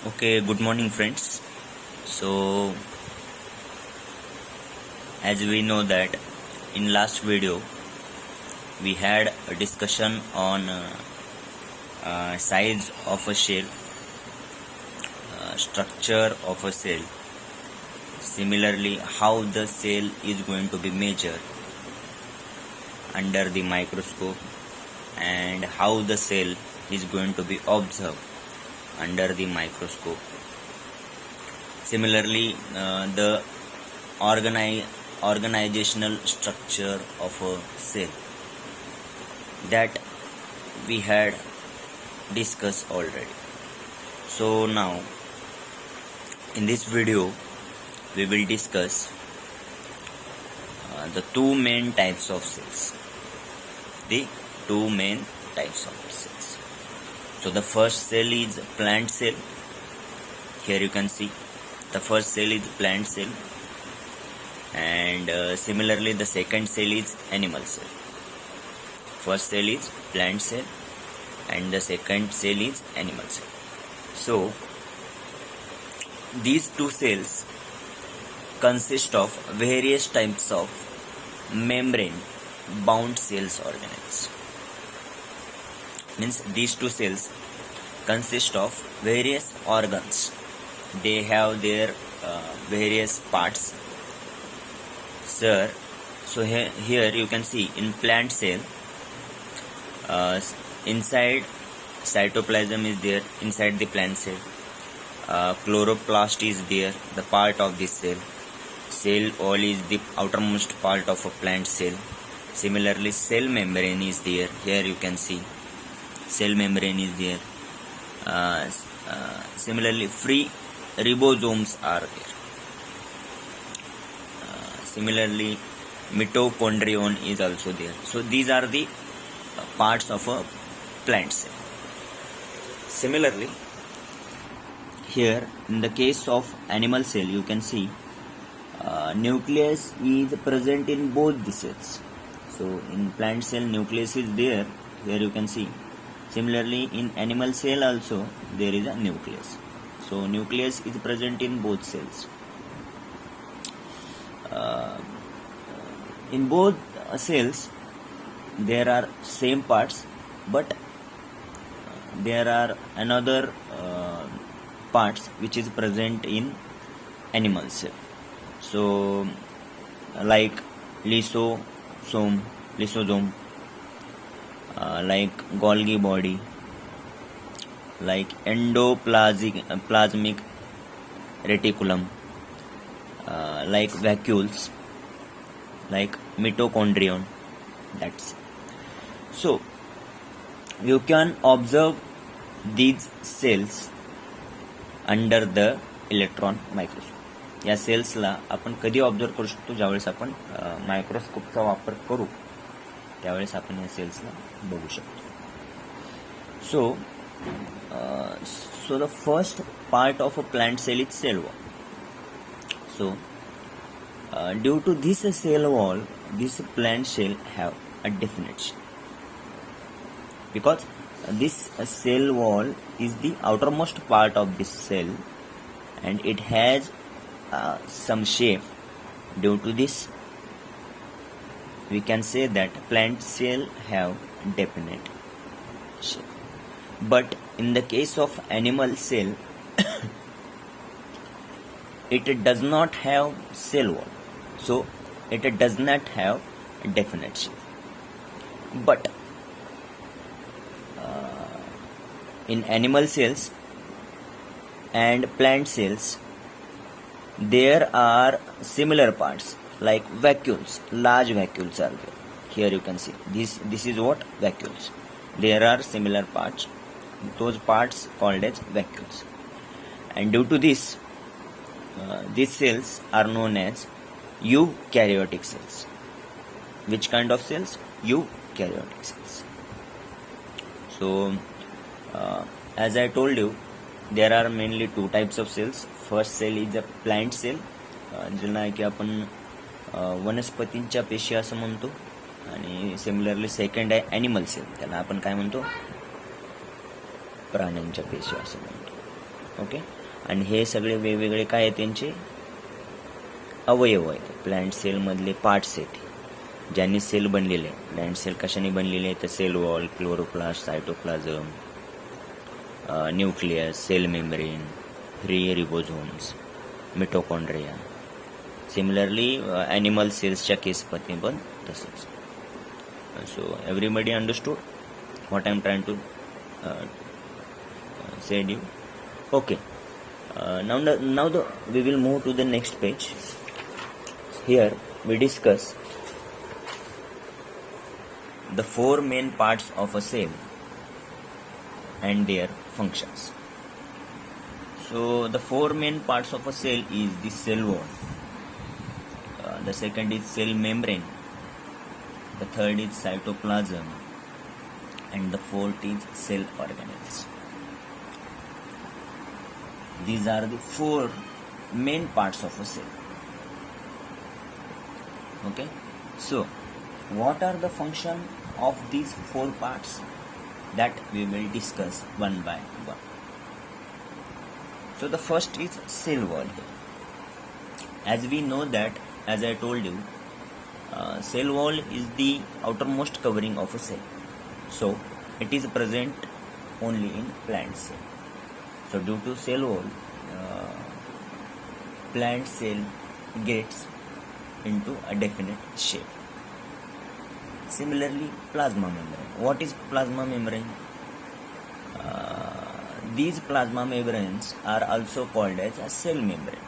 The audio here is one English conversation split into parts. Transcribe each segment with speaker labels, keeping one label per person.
Speaker 1: Okay, good morning, friends. So, as we know that in last video we had a discussion on size of a shell, structure of a cell. Similarly, how the cell is going to be measured under the microscope and how the cell is going to be observed under the microscope. Similarly, the organizational structure of a cell that we had discussed already. So now in this video we will discuss the two main types of cells. So the first cell is plant cell. Here you can see the first cell is plant cell, and similarly the second cell is animal cell. First cell is plant cell and the second cell is animal cell. So these two cells consist of various types of membrane bound cells organelles. Means these two cells consist of various organs. They have their various parts. Sir, so here you can see in plant cell, inside cytoplasm is there inside the plant cell. Chloroplast is there, the part of this cell. Cell wall is the outermost part of a plant cell. Similarly, cell membrane is there. Here you can see cell membrane is there. Similarly, free ribosomes are there. Similarly, mitochondrion is also there. So these are the parts of a plant cell. Similarly, here in the case of animal cell, you can see nucleus is present in both the cells. So in plant cell nucleus is there. Here you can see. Similarly, in animal cell also there is a nucleus. So nucleus is present in both cells. In both cells there are same parts, but there are another parts which is present in animal cell. So like lysosome, like Golgi body, like endoplasmic reticulum, like vacuoles, like mitochondrion. That's it. So you can observe these cells under the electron microscope. या सेल्सला आपण कधी observe करू शकतो? ज्यावेळेस आपण मायक्रोस्कोपचा वापर करू त्यावेळेस आपण या सेल्सला बघू शकतो. So the first part of a plant cell is cell wall. So due to this cell wall, this plant cell have a definite shape, because this cell wall is the outermost part of this cell and it has some shape. Due to this we can say that plant cell have definite shape. But in the case of animal cell it does not have cell wall, so it does not have definite shape. But in animal cells and plant cells there are similar parts like vacuoles. Large vacuoles are there. Here you can see this is what vacuoles. There are similar parts, those parts called as vacuoles, and due to this these cells are known as eukaryotic cells. Which kind of cells? Eukaryotic cells. So as I told you, there are mainly two types of cells. First cell is a plant cell, ज्यांना की आपण वनस्पतींच्या पेशी असं म्हणतो. आणि similarly second आहे animal cell, त्याला आपण काय म्हणतो? प्राण्यांच्या पेशी असं म्हणतो. ओके. आणि हे सगळे वेगवेगळे काय आहे त्यांचे अवयव आहेत. प्लांट सेलमधले पार्ट्स आहेत ज्यांनी सेल बनलेले आहे. प्लांट सेल कशाने बनलेले आहे तर cell wall, chloroplast, cytoplasm, nucleus, cell membrane, free ribosomes, mitochondria. Similarly animal सेल्सच्या केसमध्ये पण तसंच. So everybody understood what I am trying to say you? Okay. Now we will move to the next page. Here we discuss the four main parts of a cell and their functions. So the four main parts of a cell is the cell wall. The second is cell membrane. The third is cytoplasm, and the fourth is cell organelles. These are the four main parts of a cell. Okay. So, what are the function of these four parts? That we will discuss one by one. So, the first is cell wall here. As we know that, as I told you, cell wall is the outermost covering of a cell. So, it is present only in plant cell. So due to cell wall, plant cell gets into a definite shape. Similarly, plasma membrane. What is plasma membrane? These plasma membranes are also called as a cell membrane,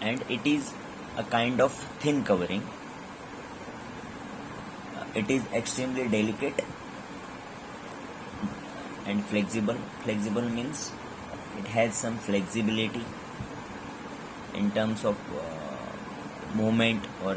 Speaker 1: and it is a kind of thin covering. It is extremely delicate and flexible. Flexible means it has some flexibility in terms of movement or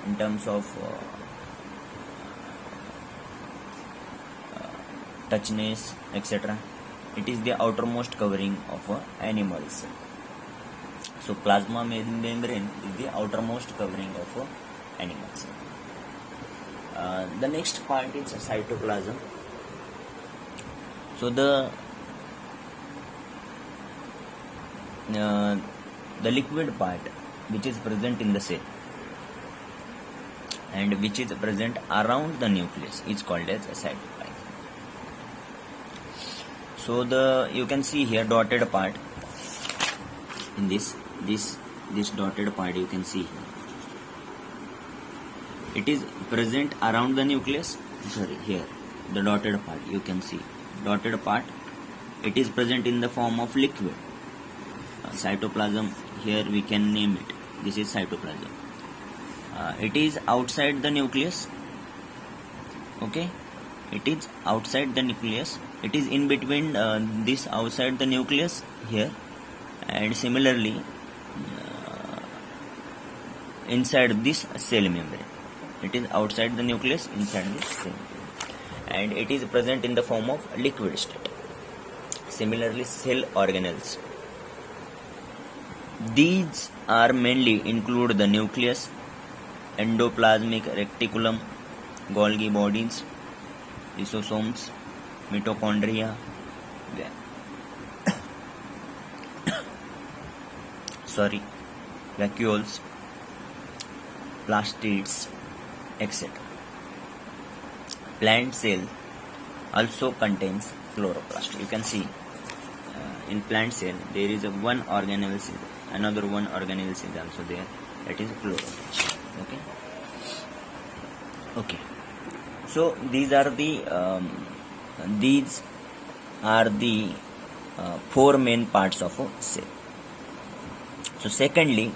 Speaker 1: in terms of touchness, etc. It is the outermost covering of an animal cell. So plasma membrane is the outermost covering of an animal cell. The next part is cytoplasm. So the liquid part which is present in the cell and which is present around the nucleus is called as a cytoplasm. So you can see here dotted part in this dotted part you can see here. It is present around the nucleus. Here the dotted part you can see. Dotted part, it is present in the form of liquid. Cytoplasm, here we can name it. This is cytoplasm. It is outside the nucleus. Okay, it is outside the nucleus. It is in between this outside the nucleus here, and similarly inside this cell membrane. It is outside the nucleus, inside this cell membrane. And it is present in the form of liquid state. Similarly, cell organelles. These are mainly include the nucleus, endoplasmic reticulum, Golgi bodies, lysosomes, mitochondria, vacuoles, plastids, etc. Plant cell also contains chloroplast. You can see in plant cell there is one organelle cell, another one organelle cell also there, that is chloroplast. Okay. So these are the four main parts of a cell. So secondly,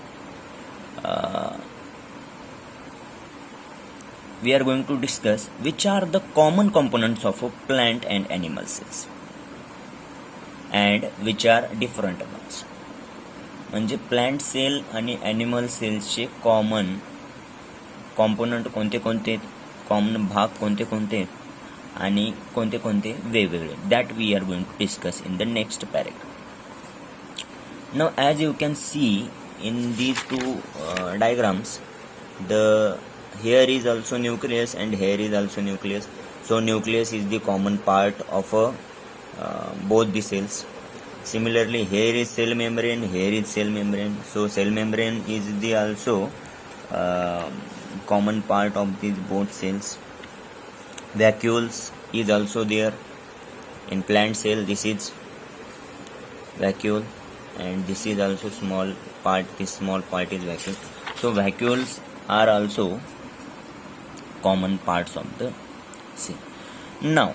Speaker 1: we are going to discuss which are the common components of a plant and animal cells and which are different ones. म्हणजे plant cell आणि animal सेल्सचे common component कोणते कोणते, common भाग कोणते कोणते आणि कोणते कोणते वेगवेगळे, that we are going to discuss in the next paragraph. Now as you can see in these two diagrams, here is also nucleus and here is also nucleus. So nucleus is the common part of a both the cells. Similarly, here is cell membrane, here is cell membrane. So cell membrane is the also common part of these both cells. Vacuoles is also there in plant cell. This is vacuole, and this is also small part. This small part is vacuole. So vacuoles are also common parts of the cell. Now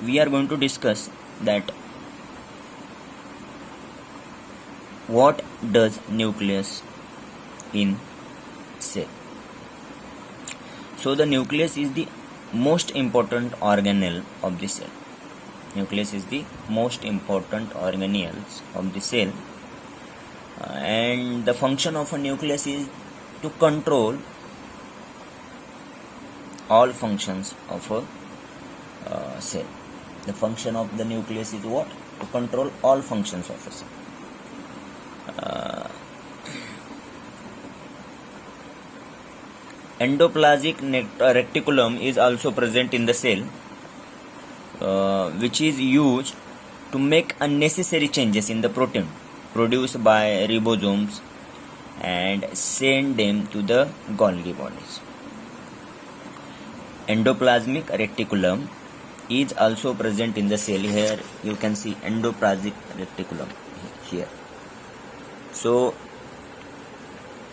Speaker 1: we are going to discuss that what does nucleus in cell. So the nucleus is the most important organelle of the cell. Nucleus is the most important organelles of the cell, and the function of a nucleus is to control all functions of a cell. The function of the nucleus is what? To control all functions of a cell. Endoplasmic reticulum is also present in the cell, which is used to make unnecessary changes in the protein produced by ribosomes and send them to the Golgi bodies. Endoplasmic reticulum is also present in the cell. Here you can see endoplasmic reticulum here. So,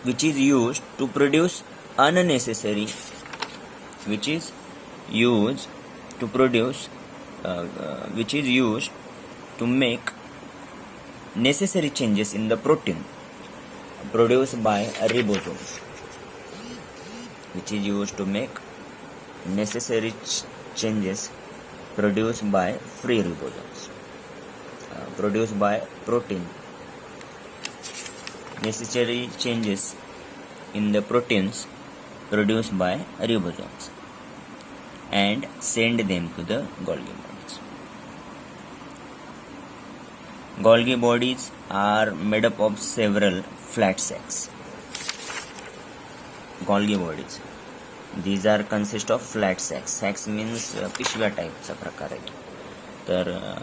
Speaker 1: which is used to produce unnecessary, which is used to produce, which is used to make necessary changes in the protein produced by ribosomes, which is used to make necessary changes produced by free ribosomes, produced by protein, necessary changes in the proteins produced by ribosomes, and send them to the Golgi bodies. Golgi bodies are made up of several flat sacs. Golgi bodies, these are consist of flat sacs. Sacs means पिशव्या टाईपचा प्रकार आहे. तर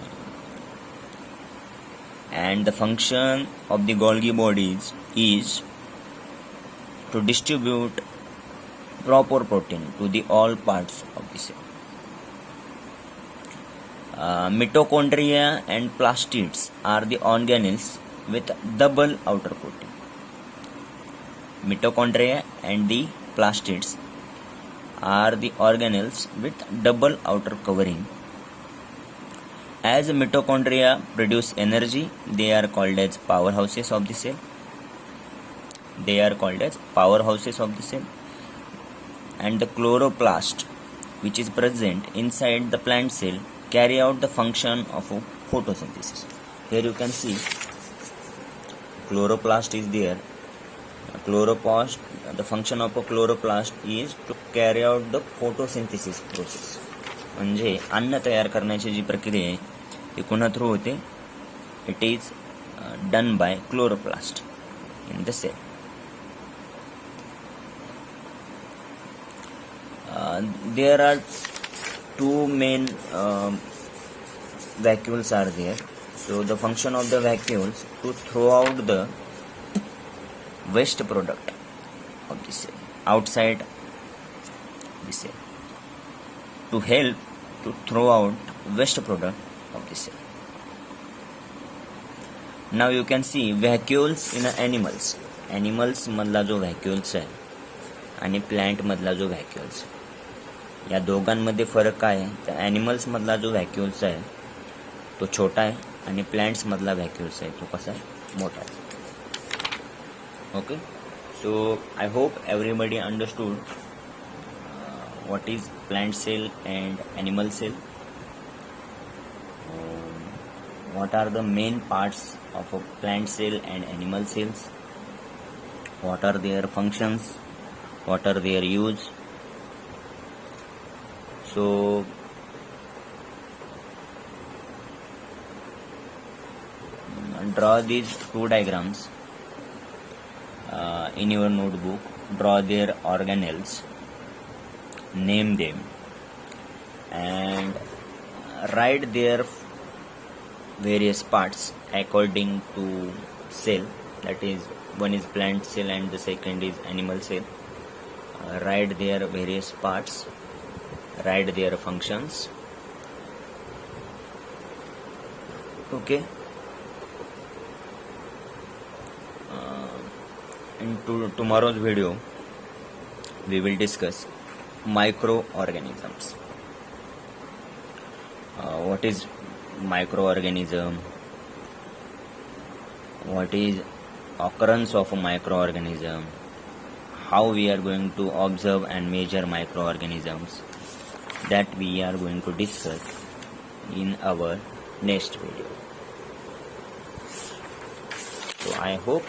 Speaker 1: and the function of the Golgi bodies is to distribute proper protein to the all parts of the cell. Mitochondria and plastids are the organelles with double outer coating. Mitochondria and the plastids are the organelles with double outer covering. As mitochondria produce energy, they are called as powerhouses of the cell. They are called as powerhouses of the cell. And the chloroplast, which is present inside the plant cell, carry out the function of photosynthesis. Here you can see chloroplast is there. Chloroplast, the function of a chloroplast is to carry out the photosynthesis process. म्हणजे अन्न तयार करण्याची जी प्रक्रिया आहे ती कोणा through होते? It is done by chloroplast in the cell. There are two main vacuoles are there. So the function of the vacuoles to throw out the waste product of the cell outside the cell, to help to throw out waste product of the cell. Now you can see vacuoles in animals. Animals मधला जो vacuoles आहे आणि plant मधला जो vacuoles, या दोघांमध्ये फरक काय आहे? तर ॲनिमल्स मधला जो vacuoles आहे तो छोटा आहे आणि प्लांट्स मधला vacuoles आहे तो कसा आहे? मोठा आहे. Okay, so I hope everybody understood what is plant cell and animal cell, what are the main parts of a plant cell and animal cells, what are their functions, what are their use. So draw these two diagrams in your notebook. Draw their organelles, name them, and write their various parts according to cell, that is, one is plant cell and the second is animal cell. Write their various parts, write their functions. Okay. In tomorrow's video we will discuss microorganisms. What is microorganism? What is occurrence of a microorganism? How we are going to observe and measure microorganisms? That we are going to discuss in our next video. So I hope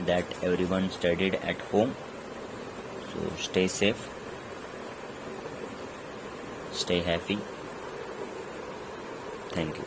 Speaker 1: that everyone studied at home. So stay safe, stay happy. Thank you.